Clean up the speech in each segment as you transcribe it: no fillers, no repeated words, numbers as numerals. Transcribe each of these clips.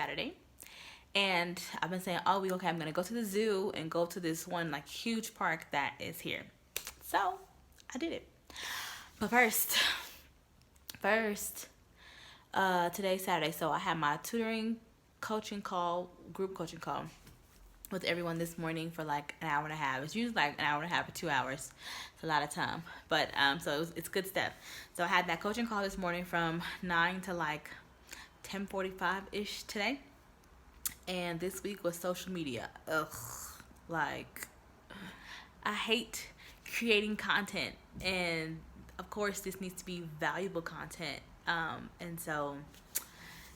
Saturday. And I've been saying all week, okay, I'm going to go to the zoo and go to this one, like, huge park that is here. So, I did it. But first, today's Saturday, so I had my tutoring coaching call, group coaching call with everyone this morning for like an hour and a half. It's usually like an hour and a half or 2 hours. It's a lot of time, but so it's good stuff. So I had that coaching call this morning from 9 to like 10:45 ish today, and this week was social media. Ugh, like I hate creating content, and of course this needs to be valuable content. And so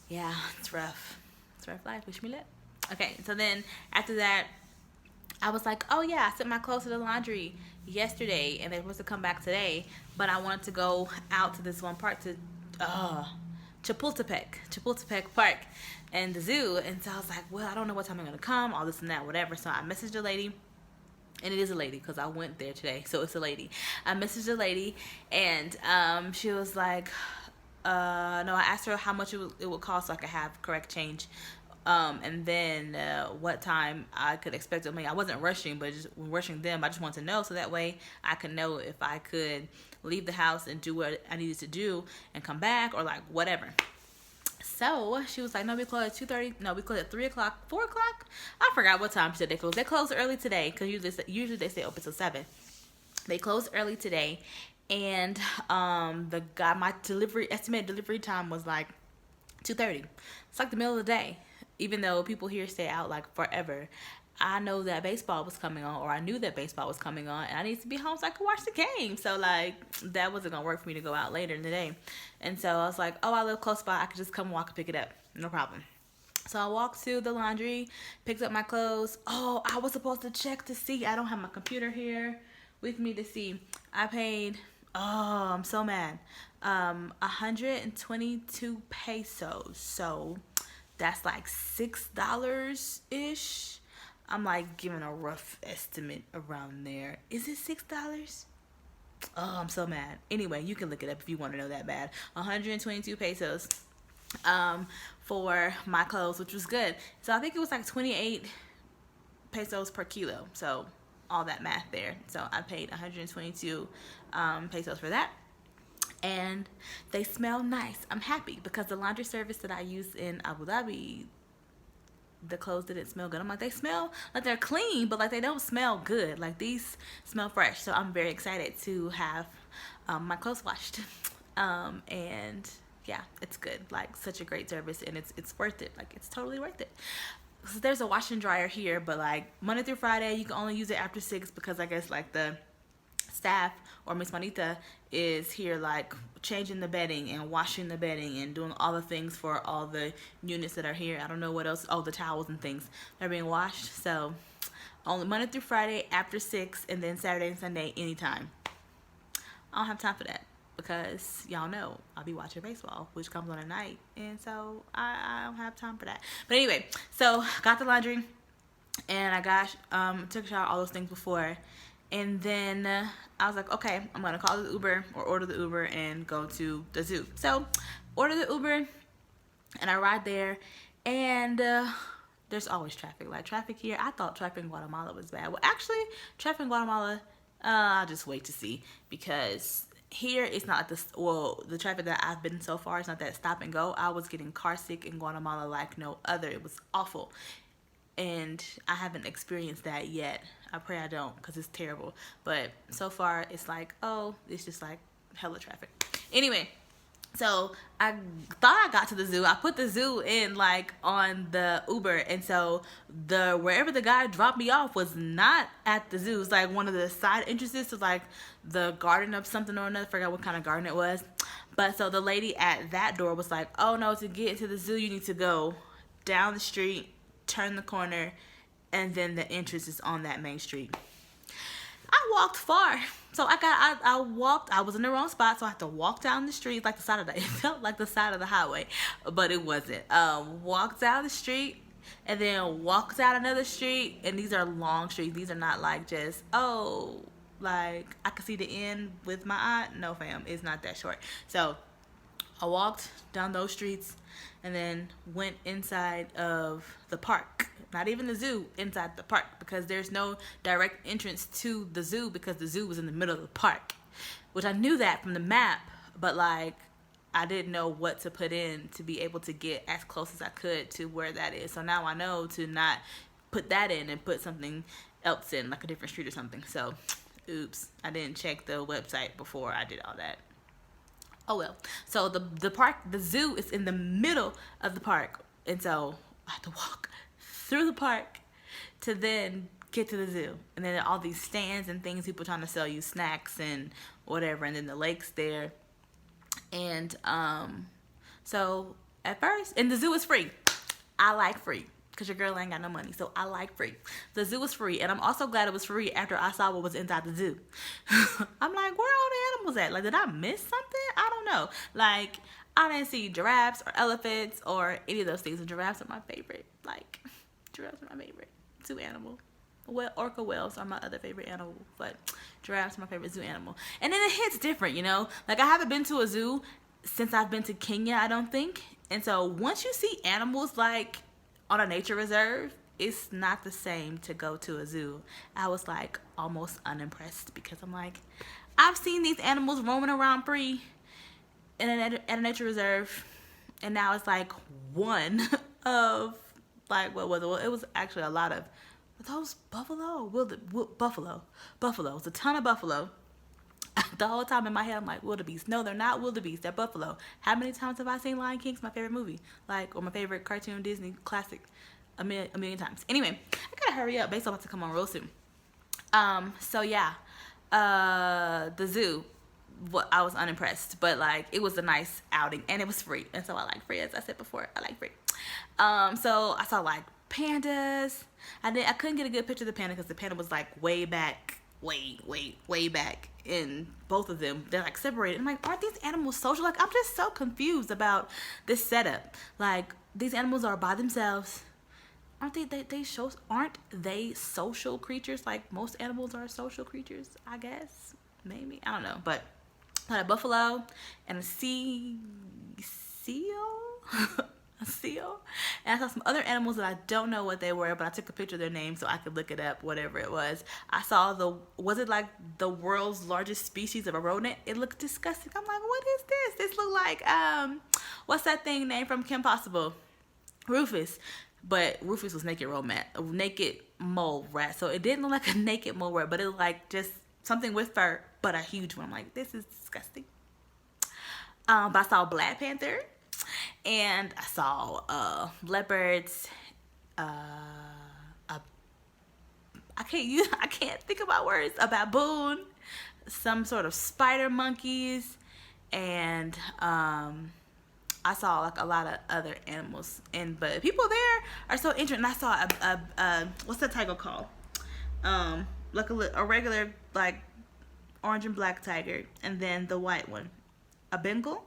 yeah, it's rough. It's rough life. Wish me luck. Okay, so then after that, I was like, oh yeah, I sent my clothes to the laundry yesterday, and they were supposed to come back today, but I wanted to go out to this one park to Chapultepec Park and the zoo, and so I was like, well, I don't know what time I'm gonna come, all this and that, whatever. So I messaged a lady, and it is a lady because I went there today, so it's a lady. I messaged a lady, and she was like, no, I asked her how much it would cost so I could have correct change. And then what time I could expect it. I mean, I wasn't rushing, but just rushing them. I just wanted to know so that way I could know if I could leave the house and do what I needed to do and come back or like whatever. So she was like, no, we close at 2:30. No, we close at 3 o'clock, 4 o'clock. I forgot what time she said they closed. They closed early today because usually they stay open till 7. They closed early today, and the guy, my estimated delivery time was like 2:30. It's like the middle of the day. Even though people here stay out like forever, I know that baseball was coming on, or I knew that baseball was coming on, and I needed to be home so I could watch the game. So like that wasn't gonna work for me to go out later in the day. And so I was like, oh, I live close by. I could just come walk and pick it up. No problem. So I walked to the laundry, picked up my clothes. Oh, I was supposed to check to see. I don't have my computer here with me to see. I paid, oh, I'm so mad, 122 pesos. So that's like $6 ish. I'm like giving a rough estimate around there. Is it $6? Oh, I'm so mad. Anyway, you can look it up if you want to know that bad. 122 pesos for my clothes, which was good. So I think it was like 28 pesos per kilo. So all that math there. So I paid 122 pesos for that. And they smell nice. I'm happy because the laundry service that I use in Abu Dhabi, the clothes didn't smell good. I'm like, they smell like they're clean, but like they don't smell good. Like these smell fresh. So I'm very excited to have my clothes washed. And yeah, it's good. Like such a great service, and it's worth it. Like it's totally worth it. So there's a wash and dryer here, but like Monday through Friday, you can only use it after 6 because I guess like the staff or Miss Manita is here like changing the bedding and washing the bedding and doing all the things for all the units that are here. I don't know what else. Oh, the towels and things are being washed. So only Monday through Friday after 6, and then Saturday and Sunday anytime. I don't have time for that because y'all know I'll be watching baseball, which comes on at night, and so I don't have time for that. But anyway, so got the laundry, and I got took a shower, all those things before. And then I was like, okay, I'm going to call the Uber or order the Uber and go to the zoo. So order the Uber, and I ride there, and there's always traffic. Like traffic here, I thought traffic in Guatemala was bad. Well, actually, traffic in Guatemala, I'll just wait to see, because here it's not the traffic that I've been so far, it's not that stop and go. I was getting car sick in Guatemala like no other. It was awful. And I haven't experienced that yet. I pray I don't, because it's terrible. But so far, it's like, oh, it's just like hella traffic. Anyway, so I thought I got to the zoo. I put the zoo in like on the Uber, and so wherever the guy dropped me off was not at the zoo. It was like one of the side entrances to like the garden of something or another. I forgot what kind of garden it was. But so the lady at that door was like, oh no, to get into the zoo, you need to go down the street, turn the corner, and then the entrance is on that main street. I walked far, so I walked. I was in the wrong spot, so I had to walk down the street, like the side of it felt like the side of the highway, but it wasn't. Walked down the street, and then walked down another street, and these are long streets. These are not like just like I could see the end with my eye. No, fam, it's not that short. So I walked down those streets and then went inside of the park. Not even the zoo, inside the park, because there's no direct entrance to the zoo because the zoo was in the middle of the park. Which I knew that from the map, but like I didn't know what to put in to be able to get as close as I could to where that is. So now I know to not put that in and put something else in, like a different street or something. So, oops, I didn't check the website before I did all that. Oh well. So the park, the zoo is in the middle of the park, and so I have to walk through the park to then get to the zoo. And then all these stands and things, people trying to sell you snacks and whatever, and then the lake's there. And so at first, and the zoo is free. I like free because your girl ain't got no money, so I like free. The zoo was free, and I'm also glad it was free after I saw what was inside the zoo. I'm like, where are all the animals at? Like, did I miss something? I don't know. Like, I didn't see giraffes or elephants or any of those things. And giraffes are my favorite. Like, giraffes are my favorite zoo animal. Well, orca whales are my other favorite animal, but giraffes are my favorite zoo animal. And then it hits different, you know? Like, I haven't been to a zoo since I've been to Kenya, I don't think. And so once you see animals, like, on a nature reserve, it's not the same to go to a zoo. I was, like, almost unimpressed because I'm like, I've seen these animals roaming around free at a nature reserve, and now it's, like, one of, like, what was it? Well, it was actually a lot of, those buffalo? Buffalo. Buffalo. It's a ton of buffalo. The whole time in my head, I'm like, wildebeest. No, they're not wildebeest. They're buffalo. How many times have I seen Lion King? It's my favorite movie. Like, or my favorite cartoon Disney classic. A million times. Anyway, I gotta hurry up. Based on about to come on real soon. So yeah. The zoo. I was unimpressed. But, like, it was a nice outing. And it was free. And so I like free. As I said before, I like free. So I saw, like, pandas. I couldn't get a good picture of the panda because the panda was like way back, way back in both of them. They're like separated. I'm like, aren't these animals social? Like, I'm just so confused about this setup. Like, these animals are by themselves. Aren't they social creatures? Like, most animals are social creatures, I guess. Maybe. I don't know. But I had a buffalo and a seal. A seal. And I saw some other animals that I don't know what they were, but I took a picture of their names so I could look it up, whatever it was. I saw was it like the world's largest species of a rodent? It looked disgusting. I'm like, what is this? This looked like, what's that thing named from Kim Possible? Rufus. But Rufus was naked mole rat. So it didn't look like a naked mole rat, but it looked like just something with fur, but a huge one. I'm like, this is disgusting. But I saw a Black Panther. And I saw leopards. I can't think about words. A baboon, some sort of spider monkeys, and I saw like a lot of other animals. But people there are so interesting. And I saw a what's that tiger called? Like a regular like orange and black tiger, and then the white one, a Bengal.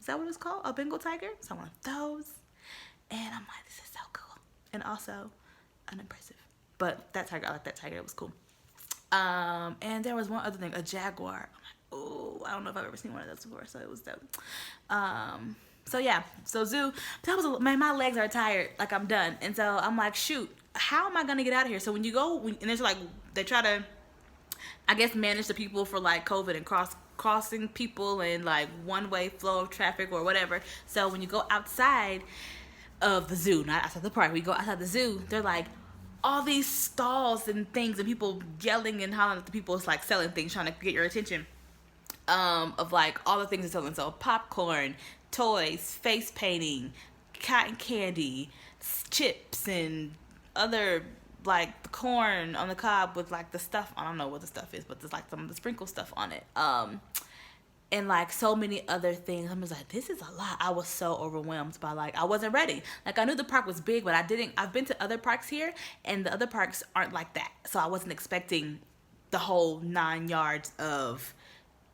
Is that what it's called? A Bengal tiger? So one of those. And I'm like, this is so cool. And also unimpressive. But that tiger, I like that tiger. It was cool. And there was one other thing, a jaguar. I'm like, oh, I don't know if I've ever seen one of those before. So it was dope. So yeah, so zoo. Man, my legs are tired. Like, I'm done. And so I'm like, shoot, how am I going to get out of here? So when you go, and there's like, they try to, I guess, manage the people for like COVID and crossing people and like one-way flow of traffic or whatever. So when you go outside of the zoo, not outside the park, we go outside the zoo, they're like all these stalls and things and people yelling and hollering at the people. It's like selling things, trying to get your attention, of like all the things they're selling. So popcorn, toys, face painting, cotton candy, chips, and other like the corn on the cob with like the stuff. I don't know what the stuff is, but there's like some of the sprinkle stuff on it. And like so many other things. I'm just like, this is a lot. I was so overwhelmed by like, I wasn't ready. Like, I knew the park was big, but I've been to other parks here and the other parks aren't like that. So I wasn't expecting the whole 9 yards of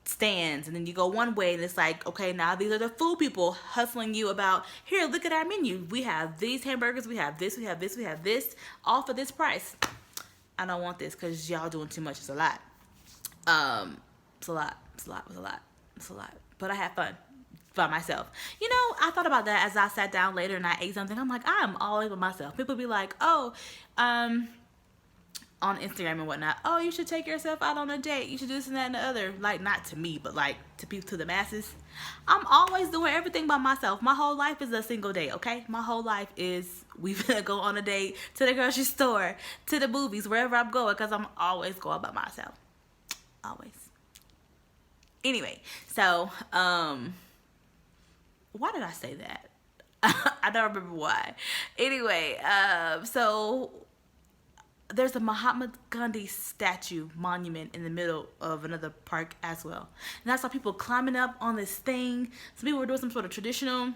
stands, and then you go one way and it's like, okay, now these are the food people hustling you about, here, look at our menu, we have these hamburgers, we have this, we have this, we have this, all for this price. I don't want this because y'all doing too much. It's a lot. It's a lot. But I had fun. by myself. You know, I thought about that as I sat down later and I ate something. I'm like, I'm always by myself. People be like, oh, on Instagram and whatnot, oh, you should take yourself out on a date. You should do this and that and the other. Like, not to me, but like to people, to the masses. I'm always doing everything by myself. My whole life is a single date, okay? My whole life is we gonna go on a date to the grocery store, to the movies, wherever I'm going, because I'm always going by myself. Always. Anyway, so, why did I say that? I don't remember why. Anyway, so there's a Mahatma Gandhi statue monument in the middle of another park as well. And I saw people climbing up on this thing. Some people were doing some sort of traditional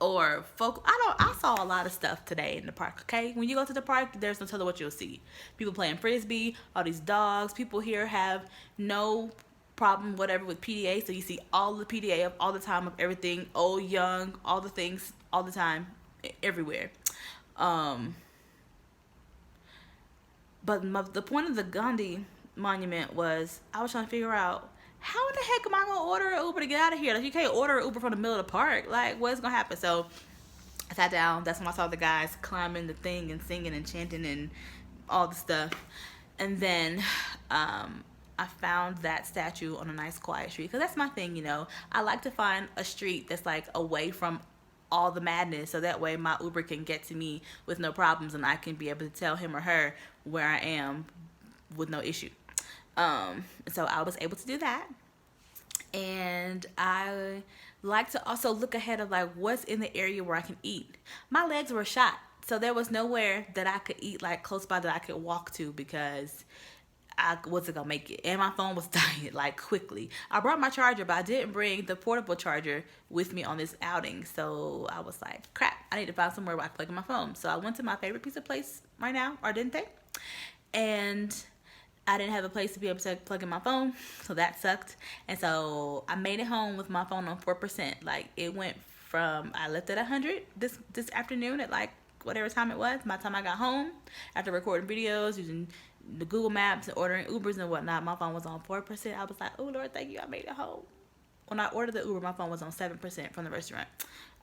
or folk. I saw a lot of stuff today in the park, okay? When you go to the park, there's no telling what you'll see. People playing frisbee, all these dogs. People here have no problem, whatever, with PDA. So you see all the PDA of all the time of everything, old, young, all the things, all the time, everywhere. But the point of the Gandhi monument was I was trying to figure out how in the heck am I gonna order an Uber to get out of here? Like, you can't order an Uber from the middle of the park. Like, what's gonna happen? So I sat down. That's when I saw the guys climbing the thing and singing and chanting and all the stuff. And then I found that statue on a nice quiet street, because that's my thing, you know. I like to find a street that's like away from all the madness, so that way my Uber can get to me with no problems and I can be able to tell him or her where I am with no issue. So I was able to do that. And I like to also look ahead of like what's in the area where I can eat. My legs were shot, so there was nowhere that I could eat like close by that I could walk to, because I wasn't gonna make it, and my phone was dying like quickly. I brought my charger, but I didn't bring the portable charger with me on this outing, so I was like, crap, I need to find somewhere where I can plug in my phone. So I went to my favorite pizza place right now, Ardente, and I didn't have a place to be able to plug in my phone, so that sucked. And so I made it home with my phone on 4%. Like, it went from, I left at 100 this afternoon at like whatever time it was. By the time I got home, after recording videos, using the Google Maps and ordering Ubers and whatnot, my phone was on 4%. I was like, oh Lord, thank you, I made it home. When I ordered the Uber, my phone was on 7% from the restaurant.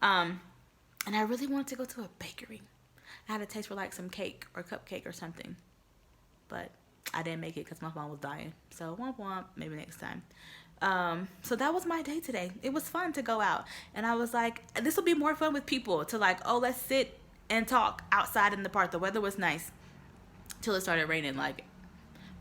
And I really wanted to go to a bakery. I had a taste for like some cake or cupcake or something, but I didn't make it because my phone was dying. So womp womp, maybe next time. So that was my day today. It was fun to go out, and I was like, this will be more fun with people, to like, oh, let's sit and talk outside in the park. The weather was nice till it started raining, like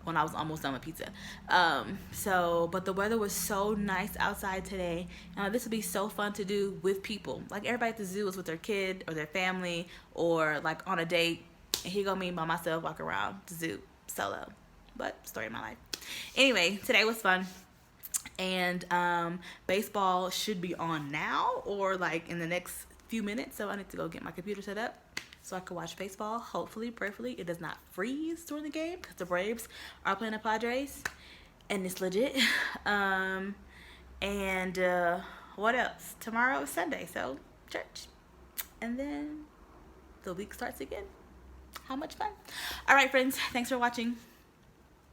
when I was almost done with pizza. But the weather was so nice outside today, and this would be so fun to do with people. Like, everybody at the zoo is with their kid or their family, or like on a date, and here go me by myself walk around the zoo solo. But story of my life. Anyway, today was fun, and baseball should be on now or like in the next few minutes, so I need to go get my computer set up so I can watch baseball. Hopefully, prayerfully, it does not freeze during the game, because the Braves are playing the Padres, and it's legit. What else? Tomorrow is Sunday, so church, and then the week starts again. How much fun. All right, friends, thanks for watching.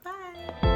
Bye.